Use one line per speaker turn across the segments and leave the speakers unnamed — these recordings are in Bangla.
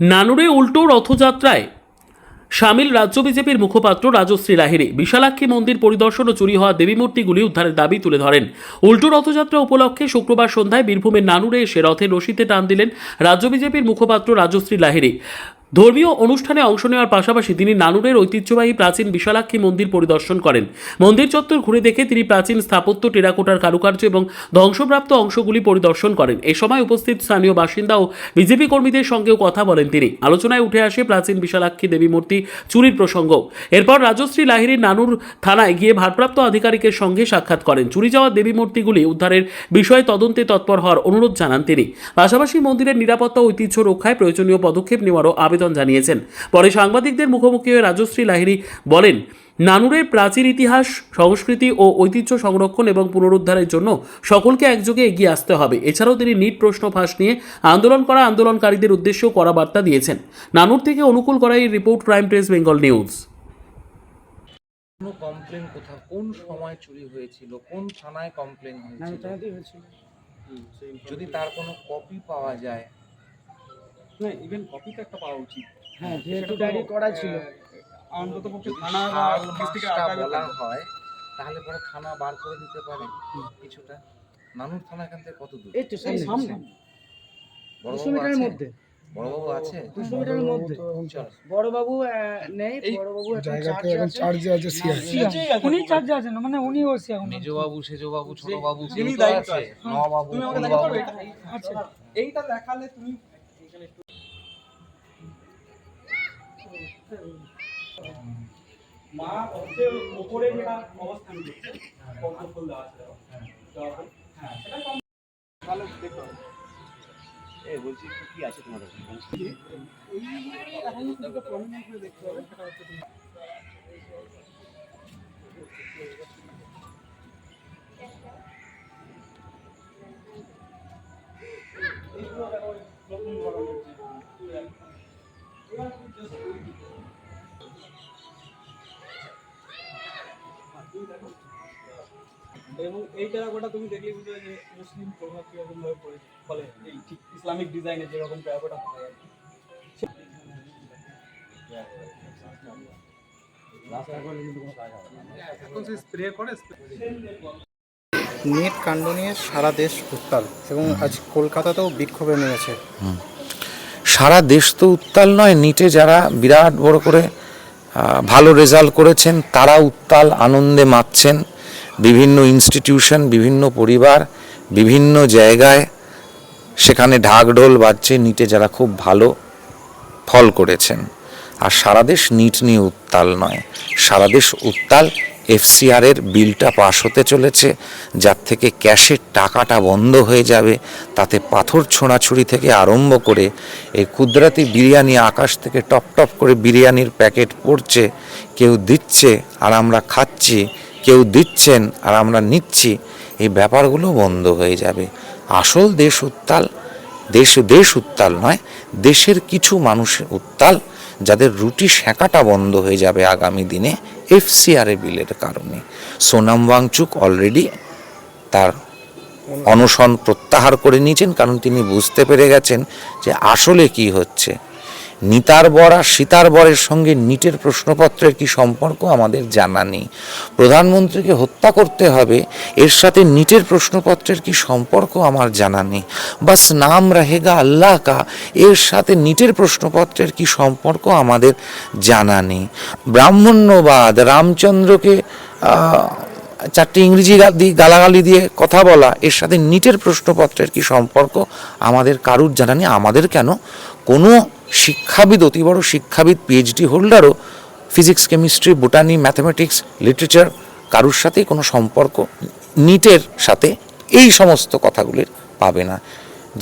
নানুরে উল্টো রথযাত্রায় সামিল রাজ্য বিজেপির মুখপাত্র রাজশ্রী লাহিড়ী বিশালাক্ষী মন্দির পরিদর্শন ও চুরি হওয়া দেবীমূর্তিগুলি উদ্ধারের দাবি তুলে ধরেন। উল্টো রথযাত্রা উপলক্ষে শুক্রবার সন্ধ্যায় বীরভূমের নানুরে এসে রথের রশিতে টান দিলেন রাজ্য বিজেপির মুখপাত্র রাজশ্রী লাহিড়ী। ধর্মীয় অনুষ্ঠানে অংশ নেওয়ার পাশাপাশি তিনি নানুরের ঐতিহ্যবাহী প্রাচীন বিশালাক্ষী মন্দির পরিদর্শন করেন। মন্দির চত্বর ঘুরে দেখে তিনি প্রাচীন স্থাপত্য, টেরাকোটার কারুকার্য এবং ধ্বংসপ্রাপ্ত অংশগুলি পরিদর্শন করেন। এ সময় উপস্থিত স্থানীয় বাসিন্দা ও বিজেপি কর্মীদের সঙ্গেও কথা বলেন তিনি। আলোচনায় উঠে আসে প্রাচীন বিশালাক্ষী দেবী মূর্তি চুরির প্রসঙ্গ। এরপর রাজশ্রী লাহিড়ী নানুর থানায় গিয়ে ভারপ্রাপ্ত আধিকারিকের সঙ্গে সাক্ষাৎ করেন। চুরি যাওয়া দেবী মূর্তিগুলি উদ্ধারের বিষয়ে তদন্তে তৎপর হওয়ার অনুরোধ জানান তিনি। পাশাপাশি মন্দিরের নিরাপত্তা ও ঐতিহ্য রক্ষায় প্রয়োজনীয় পদক্ষেপ নেওয়ারও আবেদন জানিয়েছেন। পরে সাংবাদিকদের মুখোমুখি হয়ে রাজশ্রী লাহিড়ী বলেন, নানুরের প্রাচীন ইতিহাস, সংস্কৃতি ও ঐতিহ্য সংরক্ষণ এবং পুনরুদ্ধারের জন্য সকলকে একযোগে এগিয়ে আসতে হবে। এছাড়াও তিনি নিট প্রশ্ন ফাঁস নিয়ে আন্দোলন করা আন্দোলনকারীদের উদ্দেশ্যেও কড়া বার্তা দিয়েছেন। নানুর থেকে অনুকূল করাই report, prime press Bengal news.
কোনো কমপ্লেন কোথাও কোন সময় চুরি হয়েছিল, কোন থানায় কমপ্লেন হয়েছিল, যদি তার কোনো কপি পাওয়া যায়?
না, ইভেন কপি তো একটা পাওয়া উচিত।
হ্যাঁ, যেহেতু ডায়েরি করা ছিল,
অন্ততপক্ষে
যদি
থানা বা
সাল
ডিস্ট্রিক্টের
মাসটা
আর্কাইভে
বলা
থাকবে।
হয় তাহলে পরে থানা বার করে দিতে পারে কিছুটা। নানুর থানা এখান থেকে কত দূর?
এই তো সামনে 200
বড়বাবু
মিটারের
আছে?
মধ্যে,
বড়বাবু আছে?
200 মিটারের মধ্যে।
চল।
বড়বাবু নেই,
এই
বড়বাবু এখন
জায়গাতে এখন চার্জে আছে
উনি চার্জে আছেন, মানে উনি ওসি এখন।
মেজবাবু, সেজবাবু, ছোটবাবু
যিনি
কেউ তো
দায়িত্ব
আছে?
আছে।
নবাবু,
তুমি আমাকে দেখাতে
বড়বাবু।
পারবে এটা? আচ্ছা, এইটা দেখালে তুমি এখানে একটু মা অর্থের উপরে যেটা অবস্থান করছে, পদ্মফুল দেওয়া আছে, তো হ্যাঁ, সেটা কম ভালো দেখো।
বলছি কি আছে তোমাদের?
এখন দুটো প্রমিনেন্ট করে দেখতে হবে, সেটা হচ্ছে তুমি এইগুলো দেখো, নতুন ধরনের যে এবার তুমি জাস্ট এবং এই টেরাকোটা তুমি দেখলে বুঝতে যে মুসলিম প্রভাব কিরকম ভাবে পড়েছে, ফলে এই ঠিক ইসলামিক ডিজাইনের যেরকম টেরাকোটা হয় আর কি। এখন সে স্প্রে করে
নেট কাণ্ড নিয়ে সারা দেশ উত্তাল এবং আজ কলকাতাতেও বিক্ষোভে নেমেছে।
সারা দেশ তো উত্তাল নয়, নিটে যারা বিরাট বড় করে ভালো রেজাল্ট করেছেন তারা উত্তাল, আনন্দে মাতছেন। বিভিন্ন ইনস্টিটিউশন, বিভিন্ন পরিবার, বিভিন্ন জায়গায় সেখানে ঢাকঢোল বাজছে নিটে যারা খুব ভালো ফল করেছেন। আর সারা দেশ নিট নিয়ে উত্তাল নয়, সারা দেশ উত্তাল এফসিআরের বিলটা পাশ হতে চলেছে, যার থেকে ক্যাশের টাকাটা বন্ধ হয়ে যাবে। তাতে পাথর ছোঁড়াছুড়ি থেকে আরম্ভ করে এই কুদরতি বিরিয়ানি, আকাশ থেকে টপ টপ করে বিরিয়ানির প্যাকেট পড়ছে, কেউ দিচ্ছে আর আমরা খাচ্ছি, কেউ দিচ্ছেন আর আমরা নিচ্ছি, এই ব্যাপারগুলো বন্ধ হয়ে যাবে। আসল দেশ উত্তাল, দেশ উত্তাল নয়, দেশের কিছু মানুষ উত্তাল, যাদের রুটি সেঁকাটা বন্ধ হয়ে যাবে আগামী দিনে এফসিআর বিলের কারণে। সোনাম ওয়াংচুক অলরেডি তার অনশন প্রত্যাহার করে নিয়েছেন, কারণ তিনি বুঝতে পেরে গেছেন যে আসলে কি হচ্ছে। নিতার বর আর সীতার বরের সঙ্গে নিটের প্রশ্নপত্রের কি সম্পর্ক আমাদের জানা নেই। প্রধানমন্ত্রীকে হত্যা করতে হবে, এর সাথে নিটের প্রশ্নপত্রের কি সম্পর্ক আমার জানা নেই। বাস নাম রহেগা আল্লাহ কা, এর সাথে নিটের প্রশ্নপত্রের কি সম্পর্ক আমাদের জানা নেই। ব্রাহ্মণ্যবাদ, রামচন্দ্রকে চারটি ইংরেজি গালাগালি দিয়ে কথা বলা, এর সাথে নিটের প্রশ্নপত্রের কি সম্পর্ক আমাদের কারুর জানা নেই। আমাদের কেন, কোনো শিক্ষাবিদ, অতি বড় শিক্ষাবিদ, পিএইচডি হোল্ডারও physics, chemistry, botany, mathematics, literature কারুর সাথে কোনো সম্পর্ক নিটের সাথে এই সমস্ত কথাগুলির পাবে না।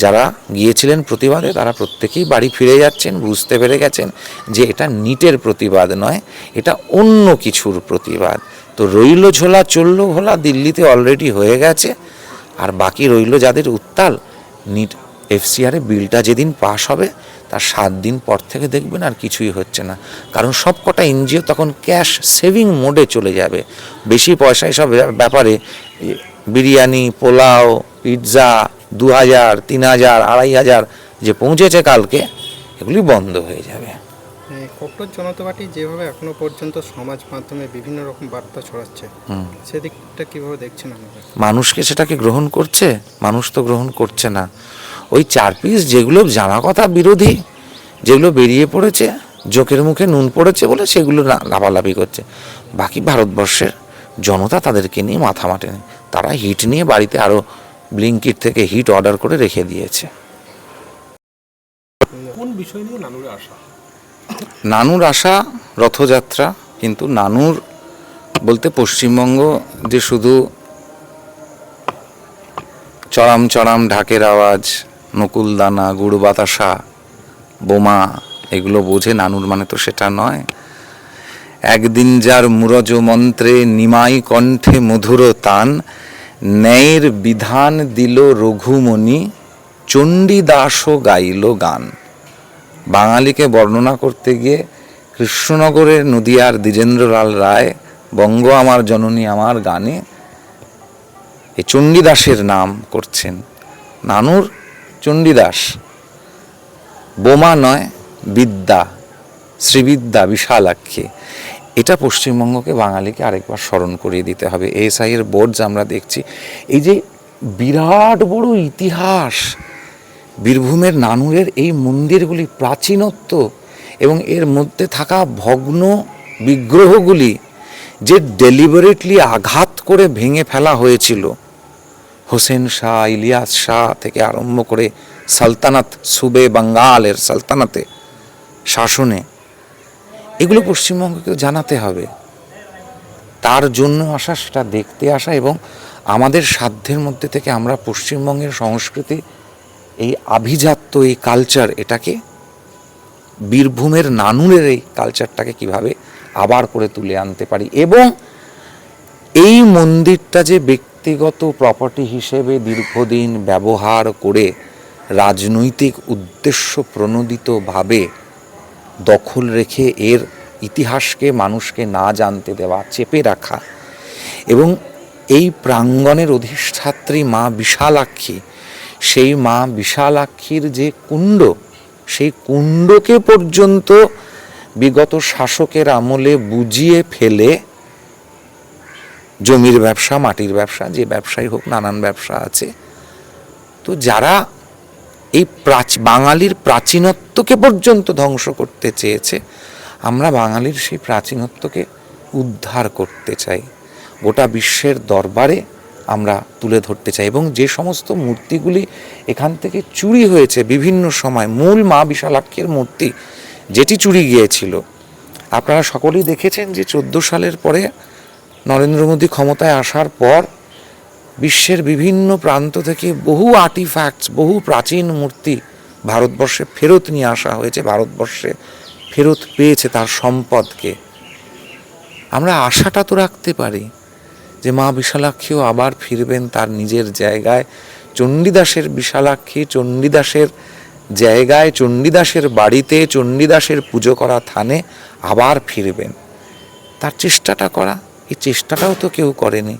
যারা গিয়েছিলেন প্রতিবাদে তারা প্রত্যেকেই বাড়ি ফিরে যাচ্ছেন, বুঝতে পেরে গেছেন যে এটা নিটের প্রতিবাদ নয়, এটা অন্য কিছুর প্রতিবাদ। তো রইল ঝোলা চলল ঘোলা দিল্লিতে অলরেডি হয়ে গেছে, আর বাকি রইল যাদের উত্তাল, নিট এফসিআরে বিলটা যেদিন পাস হবে তার 7 দিন পর থেকে দেখবেন আর কিছুই হচ্ছে না, কারণ সব কটা এনজিও তখন ক্যাশ সেভিং মোডে চলে যাবে। বেশি পয়সা এসব ব্যাপারে বিরিয়ানি, পোলাও, পিৎজা 2000, 3000, 2500 যে পৌঁছেছে কালকে, এগুলি বন্ধ হয়ে যাবে।
কট্টর জনতা পার্টি যেভাবে এখনো পর্যন্ত সমাজ মাধ্যমে বিভিন্ন রকম বার্তা ছড়াচ্ছে, সেদিকটা কিভাবে দেখছেন আপনারা?
মানুষকে সেটাকে গ্রহণ করছে? মানুষ তো গ্রহণ করছে না। ওই 4 পিস যেগুলো জানা কথা বিরোধী, যেগুলো বেরিয়ে পড়েছে, জোকের মুখে নুন পড়েছে বলে সেগুলো লাফালাফি করছে। বাকি ভারতবর্ষের জনতা তাদেরকে নিয়ে মাথা মাটেনি। তারা হিট নিয়ে বাড়িতে আরও ব্লিঙ্কিট থেকে হিট অর্ডার করে রেখে দিয়েছে।
কোন বিষয় নিয়ে নানুরে আসা?
নানুর আশা রথযাত্রা, কিন্তু নানুর বলতে পশ্চিমবঙ্গ যে শুধু চড়াম চড়াম ঢাকের আওয়াজ, নকুলদানা, গুড় বাতাসা, বোমা এগুলো বোঝে নানুর মানে তো সেটা নয়। একদিন যার মুরজ মন্ত্রে নিমাই কণ্ঠে মধুর তান, ন্যায়ের বিধান দিল রঘুমণি, চণ্ডীদাসও গাইল গান। বাঙালিকে বর্ণনা করতে গিয়ে কৃষ্ণনগরের নদিয়ার দ্বিজেন্দ্রলাল রায় বঙ্গ আমার জননী আমার গানে এই চণ্ডীদাসের নাম করছেন। নানুর চণ্ডীদাস, বোমা নয়, বিদ্যা, শ্রীবিদ্যা, বিশালাক্ষী। এটা পশ্চিমবঙ্গকে, বাঙালিকে আরেকবার স্মরণ করিয়ে দিতে হবে। এএসআই এর বোর্ডস আমরা দেখছি, এই যে বিরাট বড় ইতিহাস, বীরভূমের নানুরের এই মন্দিরগুলি প্রাচীনত্ব এবং এর মধ্যে থাকা ভগ্ন বিগ্রহগুলি যে ডেলিবারেটলি আঘাত করে ভেঙে ফেলা হয়েছিল, হোসেন শাহ, ইলিয়াস শাহ থেকে আরম্ভ করে সালতানাত, সুবে বাঙ্গালের সালতানাতে শাসনে, এগুলো পশ্চিমবঙ্গকে জানাতে হবে। তার জন্য আসা, সেটা দেখতে আসা এবং আমাদের সাধ্যের মধ্যে থেকে আমরা পশ্চিমবঙ্গের সংস্কৃতি, এই আভিজাত্য, এই কালচার, এটাকে বীরভূমের নানুরের এই কালচারটাকে কিভাবে আবার করে তুলে আনতে পারি। এবং এই মন্দিরটা যে ব্যক্তিগত প্রপার্টি হিসেবে দীর্ঘদিন ব্যবহার করে রাজনৈতিক উদ্দেশ্য প্রণোদিতভাবে দখল রেখে এর ইতিহাসকে মানুষকে না জানতে দেওয়া, চেপে রাখা, এবং এই প্রাঙ্গণের অধিষ্ঠাত্রী মা বিশালাক্ষী, সেই মা বিশালাক্ষীর যে কুণ্ড, সেই কুণ্ডকে পর্যন্ত বিগত শাসকের আমলে বুঝিয়ে ফেলে জমির ব্যবসা, মাটির ব্যবসা, যে ব্যবসাই হোক, নানান ব্যবসা আছে, তো যারা এই বাঙালির প্রাচীনত্বকে পর্যন্ত ধ্বংস করতে চেয়েছে, আমরা বাঙালির সেই প্রাচীনত্বকে উদ্ধার করতে চাই, গোটা বিশ্বের দরবারে আমরা তুলে ধরতে চাই। এবং যে সমস্ত মূর্তিগুলি এখান থেকে চুরি হয়েছে বিভিন্ন সময়, মূল মা বিশালাক্ষীর মূর্তি যেটি চুরি গিয়েছিল, আপনারা সকলেই দেখেছেন যে 14 সালের পরে নরেন্দ্র মোদী ক্ষমতায় আসার পর বিশ্বের বিভিন্ন প্রান্ত থেকে বহু আর্টিফ্যাক্টস, বহু প্রাচীন মূর্তি ভারতবর্ষে ফেরত নিয়ে আসা হয়েছে, ভারতবর্ষে ফেরত পেয়েছে তার সম্পদকে। আমরা আশাটা তো রাখতে পারি যে মা বিশালাক্ষীও আবার ফিরবেন তার নিজের জায়গায়, চণ্ডীদাসের বিশালাক্ষী চণ্ডীদাসের জায়গায়, চণ্ডীদাসের বাড়িতে, চণ্ডীদাসের পুজো করা থানে আবার ফিরবেন। তার চেষ্টাটা করা, এই চেষ্টাটাও তো কেউ করেনি।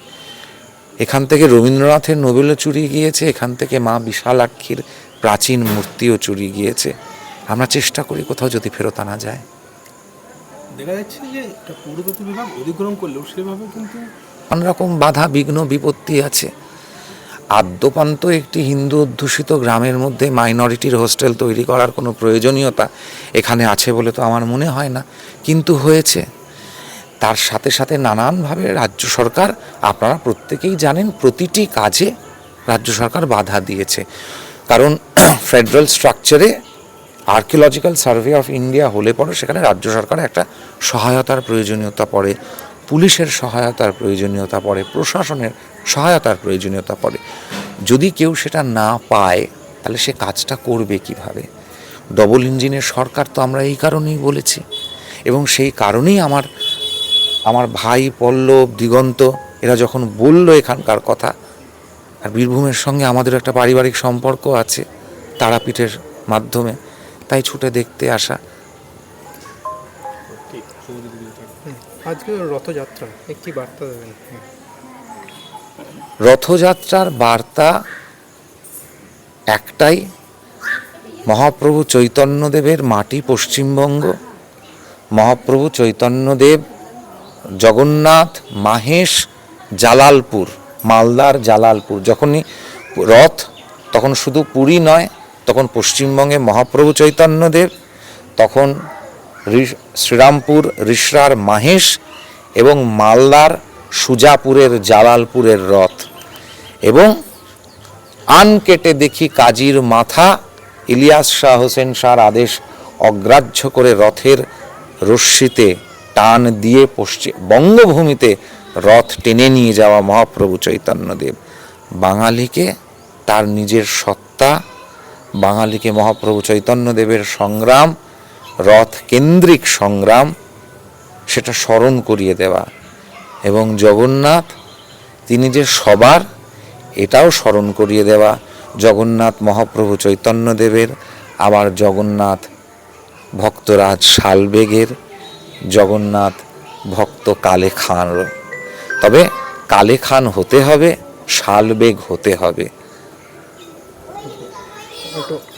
এখান থেকে রবীন্দ্রনাথের নোবেলও চুরি গিয়েছে, এখান থেকে মা বিশালাক্ষীর প্রাচীন মূর্তিও চুরি গিয়েছে। আমরা চেষ্টা করি কোথাও যদি ফেরত আনা যায়।
দেখা যাচ্ছে যে এটা পুরাতত্ত্ব বিভাগ অধিগ্রহণ করলেও সেভাবে কিন্তু
নানা রকম বাধা বিঘ্ন বিপত্তি আছে। আদ্যপান্ত একটি হিন্দু অধ্যুষিত গ্রামের মধ্যে মাইনরিটির হোস্টেল তৈরি করার কোনো প্রয়োজনীয়তা এখানে আছে বলে তো আমার মনে হয় না, কিন্তু হয়েছে। তার সাথে সাথে নানানভাবে রাজ্য সরকার, আপনারা প্রত্যেকেই জানেন, প্রতিটি কাজে রাজ্য সরকার বাধা দিয়েছে। কারণ ফেডারেল স্ট্রাকচারে আর্কিওলজিক্যাল সার্ভে অফ ইন্ডিয়া হলে পরে সেখানে রাজ্য সরকারের একটা সহায়তার প্রয়োজনীয়তা পড়ে, পুলিশের সহায়তার প্রয়োজনীয়তা পড়ে, প্রশাসনের সহায়তার প্রয়োজনীয়তা পড়ে। যদি কেউ সেটা না পায় তাহলে সে কাজটা করবে কিভাবে? ডবল ইঞ্জিনের সরকার তো আমরা এই কারণেই বলেছি, এবং সেই কারণেই আমার ভাই পল্লব, দিগন্ত এরা যখন বলল এখানকার কথা, আর বীরভূমের সঙ্গে আমাদের একটা পারিবারিক সম্পর্ক আছে তারাপীঠের মাধ্যমে, তাই ছুটে দেখতে আসা।
আজকে রথযাত্রা, একটি বার্তা দেবেন?
রথযাত্রার বার্তা একটাই, মহাপ্রভু চৈতন্যদেবের মাটি পশ্চিমবঙ্গ, মহাপ্রভু চৈতন্যদেব জগন্নাথ, মাহেশ, জালালপুর, মালদার জালালপুর, যখনই রথ তখন শুধু পুরী নয়, তখন পশ্চিমবঙ্গে মহাপ্রভু চৈতন্যদেব, তখন শ্রীরামপুর রিষড়ার মাহেশ এবং মালদার সুজাপুরের জালালপুরের রথ। এবং আন কেটে দেখি কাজীর মাথা, ইলিয়াস শাহ হোসেন শাহর আদেশ অগ্রাহ্য করে রথের রশ্মিতে টান দিয়ে বঙ্গভূমিতে রথ টেনে নিয়ে যাওয়া মহাপ্রভু চৈতন্যদেব। বাঙালিকে তার নিজের সত্তা, বাঙালিকে মহাপ্রভু চৈতন্যদেবের সংগ্রাম, রথ কেন্দ্রিক সংগ্রাম, সেটা স্মরণ করিয়ে দেওয়া। এবং জগন্নাথ তিনি যে সবার, এটাও স্মরণ করিয়ে দেওয়া। জগন্নাথ মহাপ্রভু চৈতন্যদেবের, আবার জগন্নাথ ভক্তরাজ শালবেগের, জগন্নাথ ভক্ত কালে খানও। তবে কালে খান হতে হবে, শালবেগ হতে হবে।
একটু